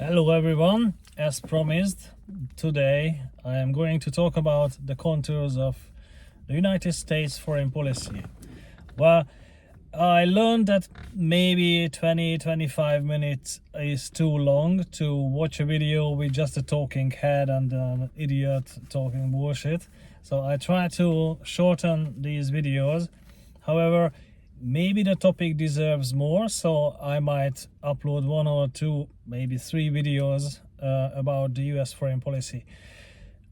Hello everyone, as promised, today I am going to talk about the contours of the United States foreign policy. Well, I learned that maybe 20-25 minutes is too long to watch a video with just a talking head and an idiot talking bullshit. So I try to shorten these videos. However, maybe the topic deserves more, so I might upload 1 or 2, maybe 3 videos about the US foreign policy.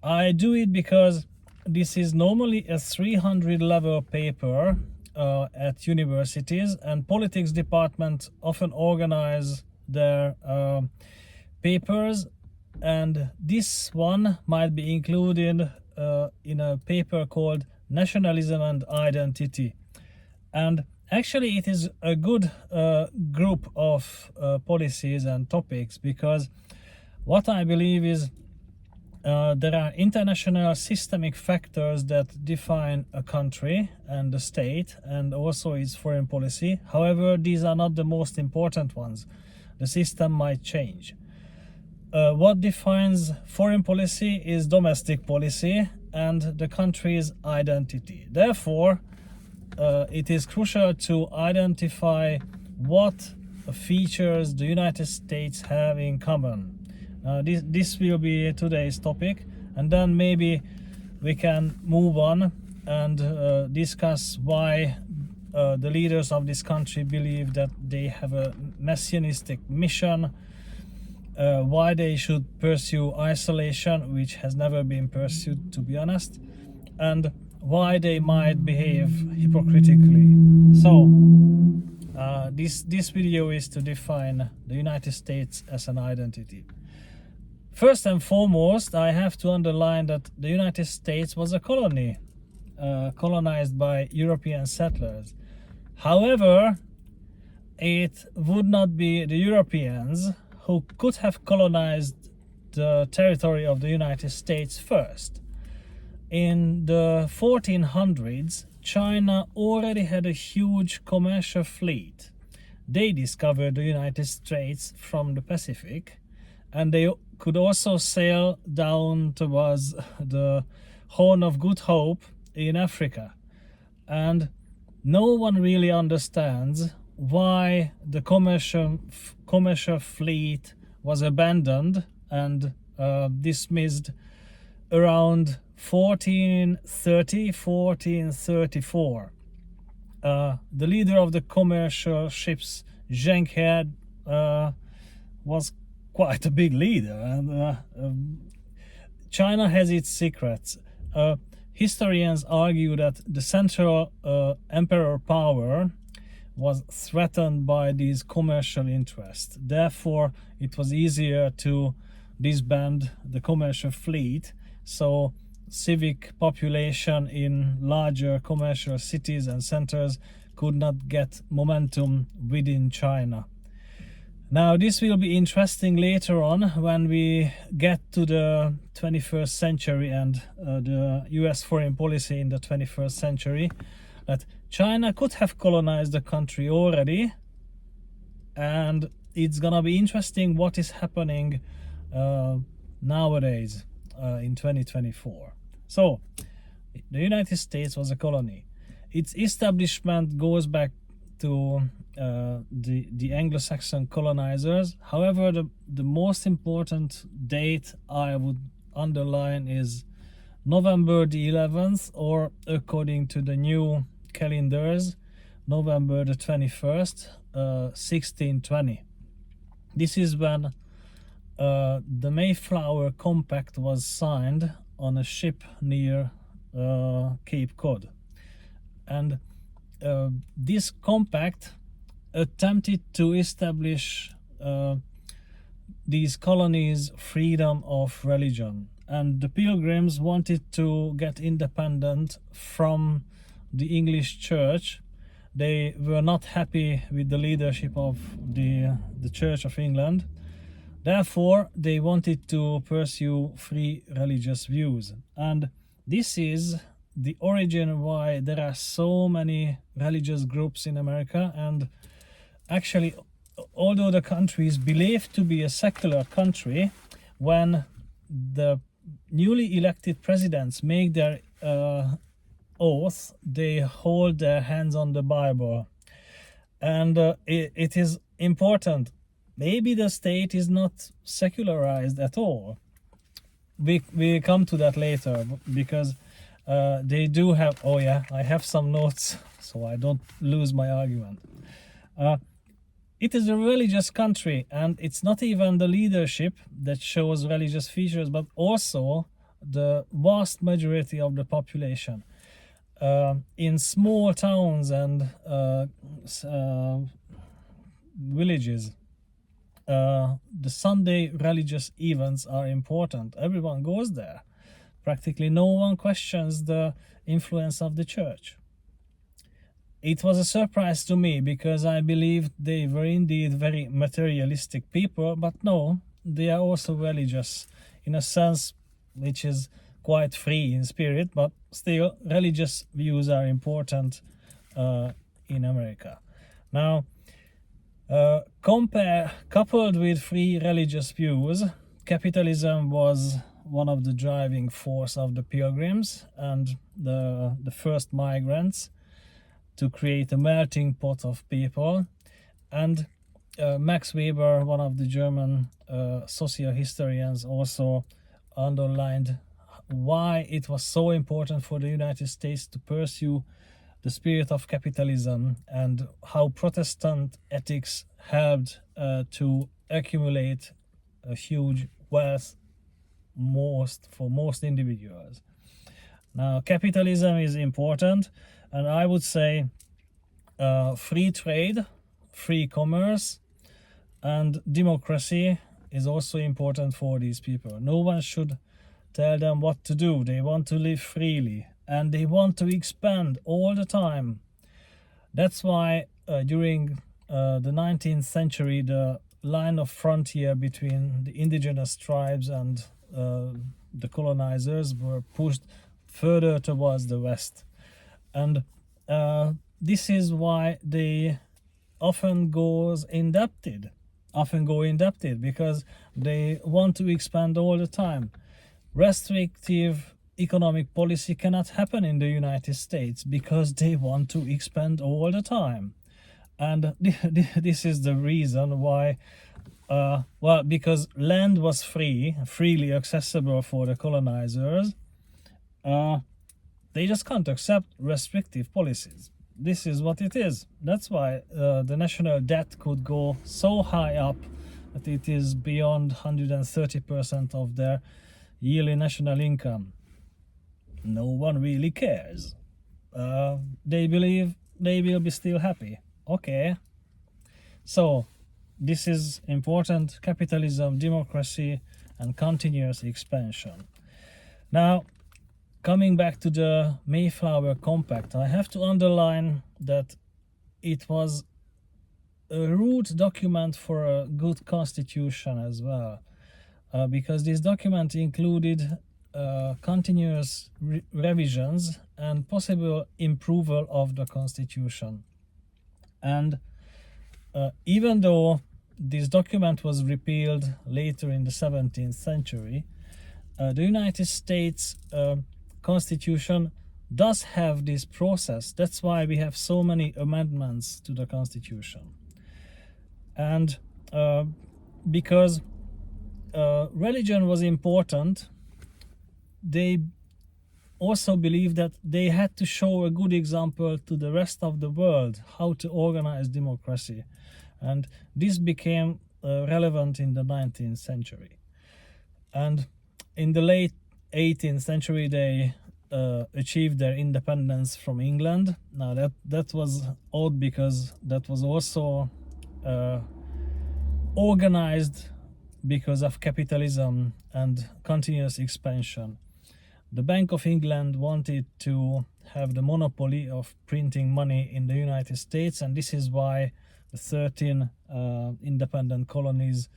I do it because this is normally a 300 level paper at universities, and politics departments often organize their papers, and this one might be included in a paper called Nationalism and Identity. And actually it is a good group of policies and topics, because what I believe is there are international systemic factors that define a country and the state and also its foreign policy. However, these are not the most important ones. The system might change. What defines foreign policy is domestic policy and the country's identity. Therefore, it is crucial to identify what features the United States have in common. This will be today's topic, and then maybe we can move on and discuss why the leaders of this country believe that they have a messianistic mission, why they should pursue isolation, which has never been pursued, to be honest, and why they might behave hypocritically. So this video is to define the United States as an identity. First and foremost, I have to underline that the United States was a colony, colonized by European settlers. However, it would not be the Europeans who could have colonized the territory of the United States first. In the 1400s, China already had a huge commercial fleet. They discovered the United States from the Pacific, and they could also sail down towards the Horn of Good Hope in Africa. And no one really understands why the commercial fleet was abandoned and dismissed around 1434. The leader of the commercial ships, Zheng He, was quite a big leader, and China has its secrets. Historians argue that the central emperor power was threatened by these commercial interests. Therefore, it was easier to disband the commercial fleet, so civic population in larger commercial cities and centers could not get momentum within China. Now, this will be interesting later on when we get to the 21st century and the US foreign policy in the 21st century, that China could have colonized the country already, and it's gonna be interesting what is happening nowadays in 2024. So, the United States was a colony. Its establishment goes back to the Anglo-Saxon colonizers. However, the most important date I would underline is November the 11th, or according to the new calendars, November the 21st, 1620. This is when the Mayflower Compact was signed on a ship near Cape Cod. And this compact attempted to establish these colonies' freedom of religion, and the Pilgrims wanted to get independent from the English Church. They were not happy with the leadership of the Church of England. Therefore, they wanted to pursue free religious views, and this is the origin why there are so many religious groups in America. And actually although the country is believed to be a secular country, when the newly elected presidents make their oath, they hold their hands on the Bible. And it is important. Maybe the state is not secularized at all. We come to that later, because they do have, oh yeah, I have some notes so I don't lose my argument. It is a religious country, and it's not even the leadership that shows religious features, but also the vast majority of the population. In small towns and villages, the Sunday religious events are important. Everyone goes there. Practically no one questions the influence of the church. It was a surprise to me, because I believed they were indeed very materialistic people, but no, they are also religious in a sense which is quite free in spirit, but still religious views are important in America. Now, coupled with free religious views, capitalism was one of the driving force of the pilgrims and the first migrants to create a melting pot of people. And Max Weber, one of the German social historians, also underlined why it was so important for the United States to pursue the spirit of capitalism, and how Protestant ethics helped to accumulate a huge wealth for most individuals. Now, capitalism is important, and I would say free trade, free commerce, and democracy is also important for these people. No one should tell them what to do. They want to live freely, and they want to expand all the time. That's why during the 19th century, the line of frontier between the indigenous tribes and the colonizers were pushed further towards the west. And this is why they often go indebted, because they want to expand all the time. Restrictive economic policy cannot happen in the United States because they want to expand all the time. And this is the reason why, because land was freely accessible for the colonizers, they just can't accept restrictive policies. This is what it is. That's why the national debt could go so high up that it is beyond 130% of their yearly national income. No one really cares. They believe they will be still happy. Okay. So this is important: capitalism, democracy, and continuous expansion. Now, coming back to the Mayflower Compact, I have to underline that it was a root document for a good constitution as well, because this document included continuous revisions and possible improvement of the constitution. And even though this document was repealed later in the 17th century, the United States Constitution does have this process. That's why we have so many amendments to the Constitution. And because religion was important, they also believed that they had to show a good example to the rest of the world how to organize democracy. And this became relevant in the 19th century. And in the late 18th century, they achieved their independence from England. Now that was odd, because that was also organized because of capitalism and continuous expansion. The Bank of England wanted to have the monopoly of printing money in the United States, and this is why the 13 independent colonies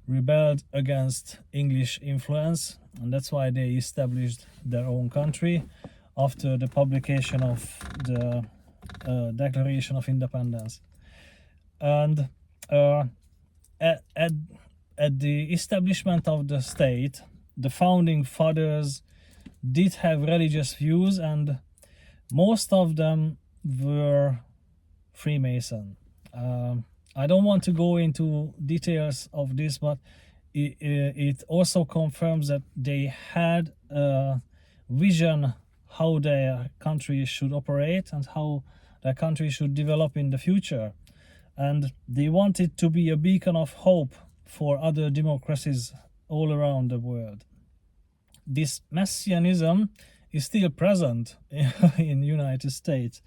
rebelled against English influence, and that's why they established their own country after the publication of the Declaration of Independence. And uh, at, at, at the establishment of the state, the founding fathers did have religious views, and most of them were Freemason. I don't want to go into details of this, but it also confirms that they had a vision how their country should operate and how their country should develop in the future. And they wanted to be a beacon of hope for other democracies all around the world. This Messianism is still present in the United States.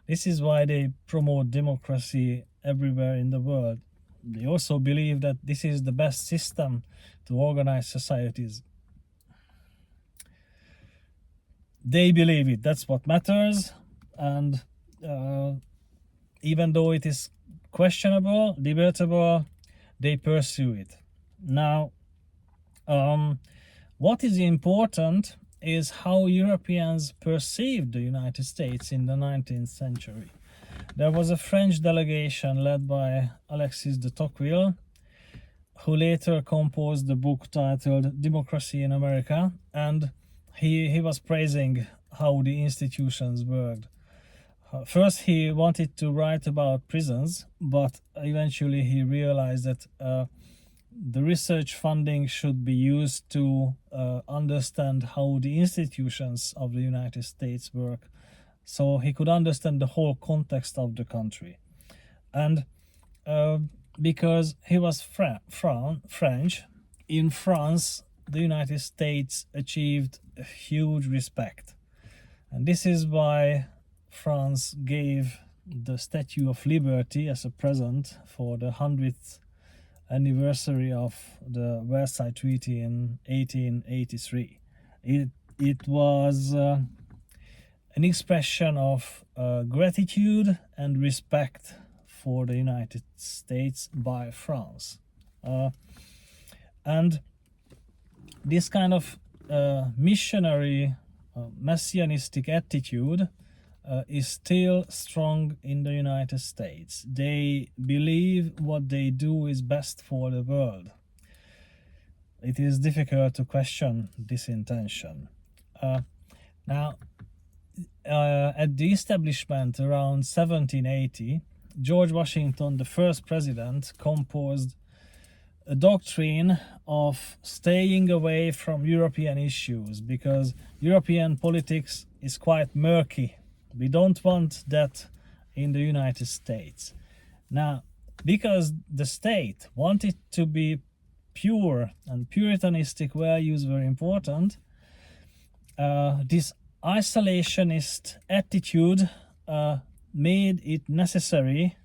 This is why they promote democracy everywhere in the world. They also believe that this is the best system to organize societies. They believe it, that's what matters, and even though it is questionable, debatable, they pursue it. Now, what is important is how Europeans perceived the United States in the 19th century. There was a French delegation led by Alexis de Tocqueville, who later composed the book titled Democracy in America, and he was praising how the institutions worked. First, he wanted to write about prisons, but eventually he realized that the research funding should be used to understand how the institutions of the United States work, so he could understand the whole context of the country. And because he was French, in France, the United States achieved a huge respect. And this is why France gave the Statue of Liberty as a present for the 100th anniversary of the Versailles Treaty in 1883. It was an expression of gratitude and respect for the United States by France. And this kind of missionary, messianistic attitude is still strong in the United States. They believe what they do is best for the world. It is difficult to question this intention. Now, at the establishment around 1780, George Washington, the first president, composed a doctrine of staying away from European issues because European politics is quite murky. We don't want that in the United States. Now, because the state wanted to be pure and Puritanistic values were important, this isolationist attitude made it necessary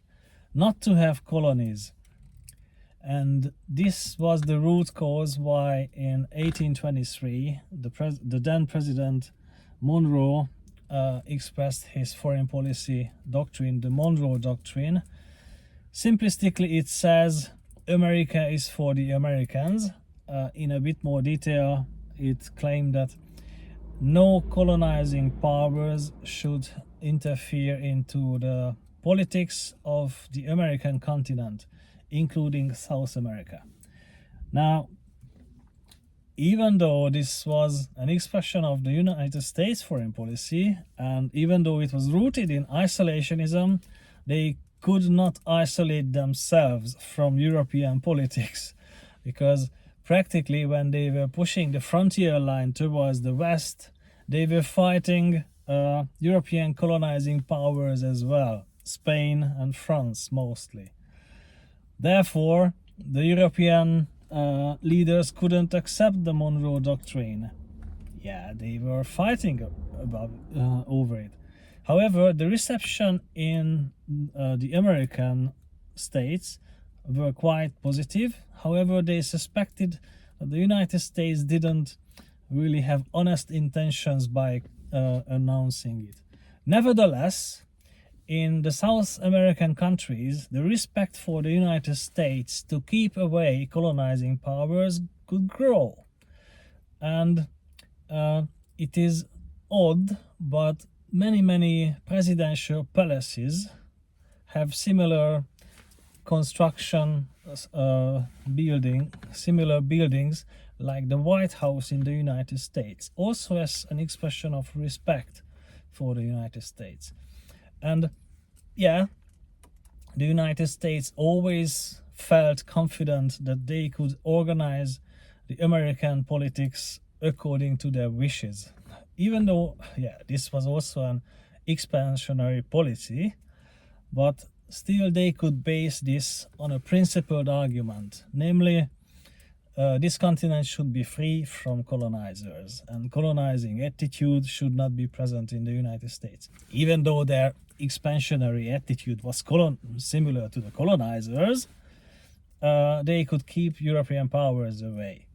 not to have colonies. And this was the root cause why in 1823 the then President Monroe expressed his foreign policy doctrine, the Monroe Doctrine. Simplistically, it says America is for the Americans. In a bit more detail, it claimed that no colonizing powers should interfere into the politics of the American continent, including South America. Now, even though this was an expression of the United States foreign policy, and even though it was rooted in isolationism, they could not isolate themselves from European politics, because practically when they were pushing the frontier line towards the west, they were fighting European colonizing powers as well, Spain and France mostly. Therefore, the European leaders couldn't accept the Monroe Doctrine. Yeah, they were fighting over it. However, the reception in the American states were quite positive. However, they suspected that the United States didn't really have honest intentions by announcing it. Nevertheless, in the South American countries, the respect for the United States to keep away colonizing powers could grow. And it is odd, but many presidential palaces have similar construction similar buildings like the White House in the United States, also as an expression of respect for the United States. And yeah, the United States always felt confident that they could organize the American politics according to their wishes. Even though, yeah, this was also an expansionary policy, but still they could base this on a principled argument, namely, this continent should be free from colonizers, and colonizing attitude should not be present in the United States. Even though their expansionary attitude was similar to the colonizers, they could keep European powers away.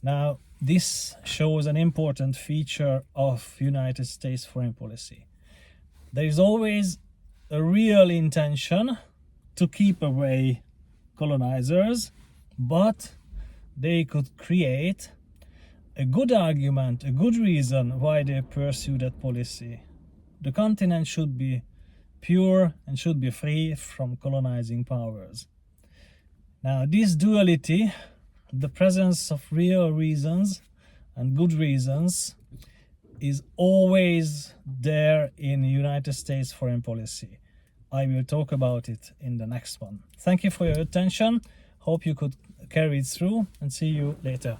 Now, this shows an important feature of United States foreign policy. There is always a real intention to keep away colonizers, but they could create a good argument, a good reason why they pursue that policy. The continent should be pure and should be free from colonizing powers. Now, this duality, the presence of real reasons and good reasons, is always there in United States foreign policy. I will talk about it in the next one. Thank you for your attention. Hope you could carry it through, and see you later.